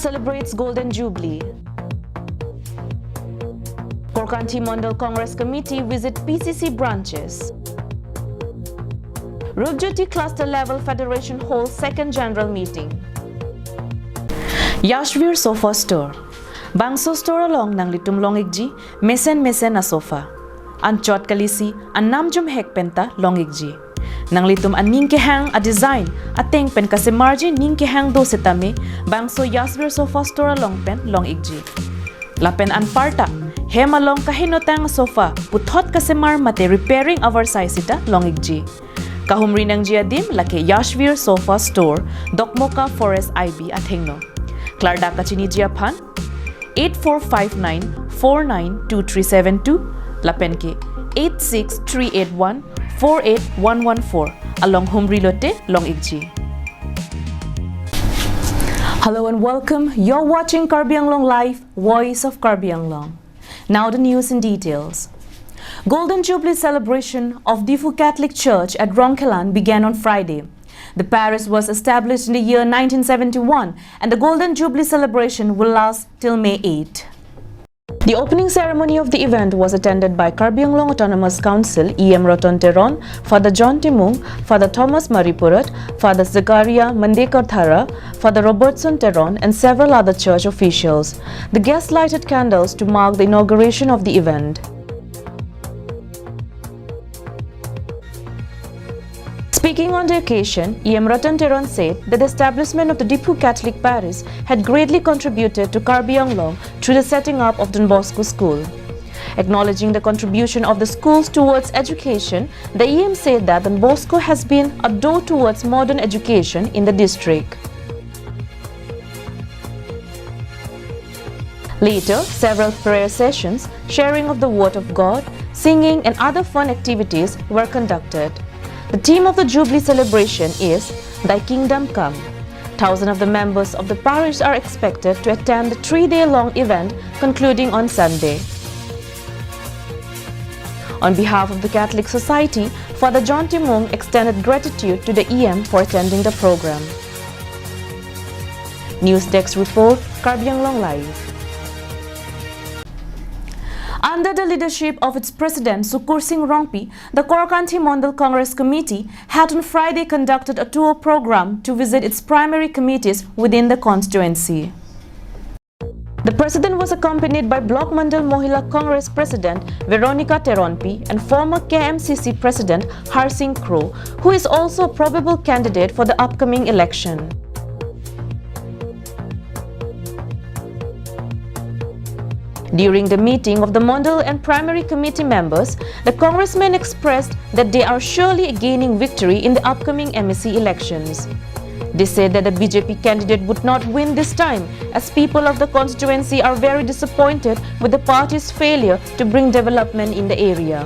celebrates Golden Jubilee. Korkanti Mandal Congress Committee visit PCC branches. Rupjoti Cluster Level Federation holds second general meeting. Yashvir Sofa Store. Bangso store along nang litum longigji, mesen na sofa. An chot kalisi, an namjum hekpenta longigji. Nang litum an ningkehang a design, ateng pen kasi margin ningkehang do setame, bangso Yashvir Sofa Store along pen longigji. Lapen an parta, hema long kahinotang sofa, puthot kasemar mate repairing our size ita longigji. Kahumri ng Jiadim lake Yashvir Sofa Store, Dokmoka Forest IB at Hengno. Klarda Kachini Jiapan, 8459-492372, Lapenke, 86381-48114, along Humri Lote, Long Igji. Hello and welcome. You're watching Karbi Anglong Live, Voice of Karbi Anglong. Now the news in details. Golden Jubilee celebration of Difu Catholic Church at Ronkelan began on Friday. The parish was established in the year 1971 and the Golden Jubilee celebration will last till May 8. The opening ceremony of the event was attended by Karbi Anglong Autonomous Council EM Roton Teron, Father John Timung, Father Thomas Maripurat, Father Zakaria Mandekar Thara, Father Robertson Teron and several other church officials. The guests lighted candles to mark the inauguration of the event. Speaking on the occasion, EM Ratan Teron said that the establishment of the Difu Catholic Parish had greatly contributed to Karbi Anglong through the setting up of Don Bosco School. Acknowledging the contribution of the schools towards education, the EM said that Don Bosco has been a door towards modern education in the district. Later, several prayer sessions, sharing of the Word of God, singing and other fun activities were conducted. The theme of the Jubilee celebration is Thy Kingdom Come. Thousands of the members of the parish are expected to attend the 3-day-long event concluding on Sunday. On behalf of the Catholic Society, Father John Timung extended gratitude to the EM for attending the program. News Desk Report, Karbi Anglong Live. Under the leadership of its president Sukur Singh Rongpi, the Korkanti Mandal Congress Committee had on Friday conducted a tour program to visit its primary committees within the constituency. The president was accompanied by Block Mandal Mohila Congress President Veronica Teronpi and former KMCC President Harsing Crow, who is also a probable candidate for the upcoming election. During the meeting of the Mandal and primary committee members, the congressmen expressed that they are surely gaining victory in the upcoming MEC elections. They said that the BJP candidate would not win this time, as people of the constituency are very disappointed with the party's failure to bring development in the area.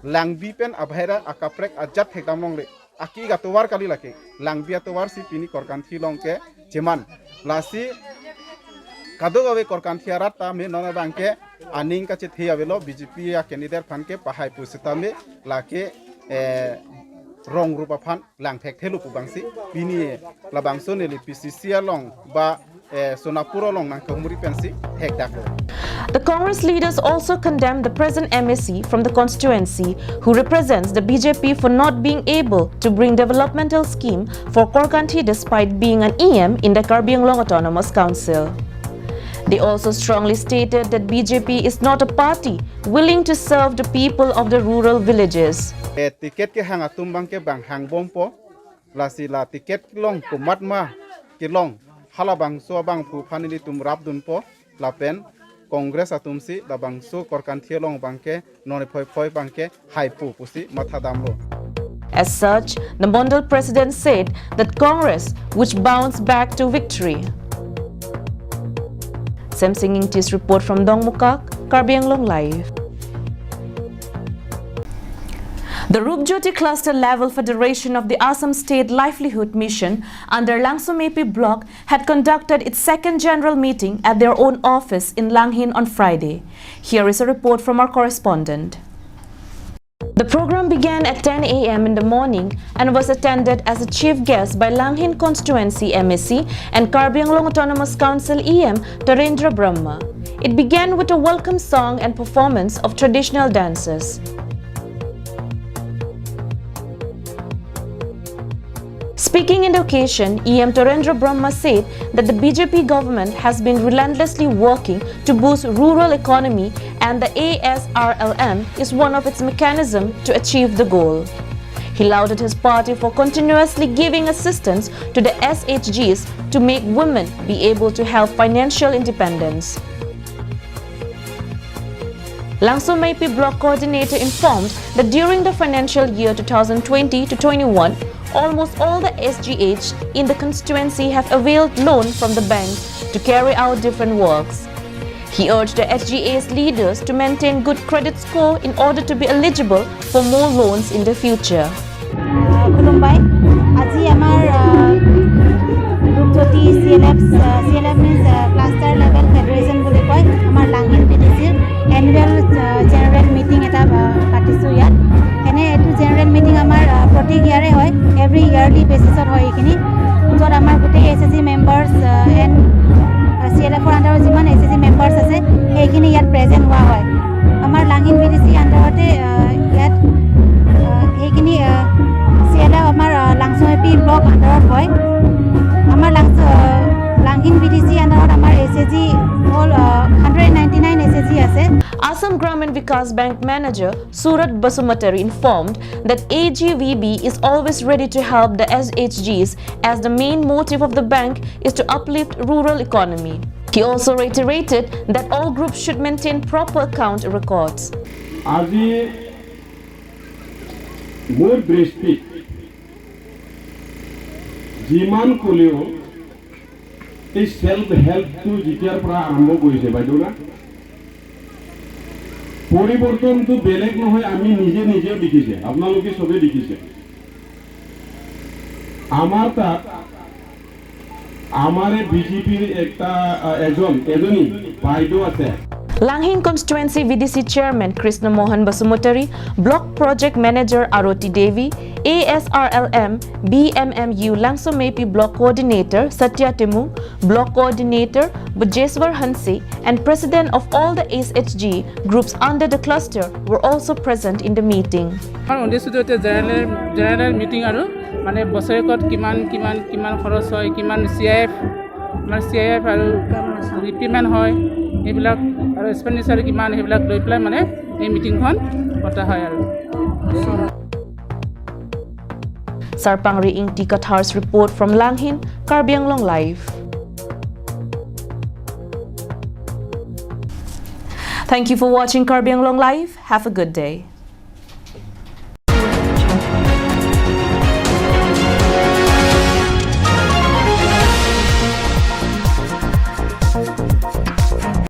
Langbipen abhera akaprek ajat hektamlongle aki gatowar kali lake langbia towar si pini korkanthi longke jeman lasi Kadogawe Korkantiarat me nona banke aning ka chit hiavelo BJP ya candidate fan ke pahai pusitame lake rong rupa fan lang thek thelu pubangsi bini labangso neli PCC long ba sonapuro long nang kamuri pensi thek dako. The Congress leaders also condemned the present MEC from the constituency who represents the BJP for not being able to bring developmental scheme for Korkanti despite being an EM in the Karbi Anglong Autonomous Council. They also strongly stated that BJP is not a party willing to serve the people of the rural villages. Tiket ke hang atumbang ke bang hang bompo lasi la tiket long kumatma kilong halabang so bang pu panili tum rabdun po lapen Congress atumsi la bang so Korkanthi long bangke none phoi bangke haipu pusi mathadamlo. As such, the Mandal president said that Congress which bounced back to victory. Sam Singing Tis report from Dongmukak, Karbi Anglong Live. The Rupjoti Cluster Level Federation of the Assam State Livelihood Mission under Langsomepi block had conducted its second general meeting at their own office in Langhin on Friday. Here is a report from our correspondent. The program began began at 10 a.m. in the morning and was attended as a chief guest by Langhin Constituency MEC and Karbi Anglong Autonomous Council EM Tarendra Brahma. It began with a welcome song and performance of traditional dances. Speaking in the occasion, EM Tarendra Brahma said that the BJP government has been relentlessly working to boost rural economy and the ASRLM is one of its mechanisms to achieve the goal. He lauded his party for continuously giving assistance to the SHGs to make women be able to have financial independence. Langso Maipi Block Coordinator informed that during the financial year 2020-21, almost all the SGH in the constituency have availed loan from the bank to carry out different works. He urged the SGA's leaders to maintain good credit score in order to be eligible for more loans in the future. Khulumbai, aji amar group joti CLF means cluster level federation boli koi amar Langhin PDC annual general meeting eta patisu yat ene etu general meeting amar proti year hoy every yearly basis or hoy ekini jor amar gute SSG members and CLF for under jiman SSG members ase ekini yat present hua hoy amar Langhin PDC under hote yat ekini CLF amar Langso Maipi block under hoy amar Langhin PDC under amar SSG all 199 SSG ase. Assam Gramin Vikas Bank manager Surat Basumatari informed that AGVB is always ready to help the SHGs as the main motive of the bank is to uplift rural economy. He also reiterated that all groups should maintain proper account records. Aji more briefly, Jiman Koleo is self-help to Jitiar Pra Ambo Goise Baduna. পরিবর্তন তো বেলেগ নহয় আমি নিজে নিজে দেখিছে আপোনালোকে সবে দেখিছে আমার তাত আমারে বিজেপির একটা এজনী বাইদেউ আছে Langhin Constituency VDC Chairman Krishna Mohan Basumotari, Block Project Manager Aroti Devi, ASRLM BMMU Langso Maipi Block Coordinator Satya Timu, Block Coordinator Bujeswar Hansi and President of all the SHG groups under the cluster were also present in the meeting. General meeting aru mane boserekot kiman kharos hoy kiman CIF aru repayment hoy ebilak aru expenditure kiman ebilak loi pelai mane ei meeting khon pata hoy aru Sarpangri Ingti Kathar's report from Langhin, Karbi Anglong Live. Thank you for watching Karbi Anglong Live. Have a good day.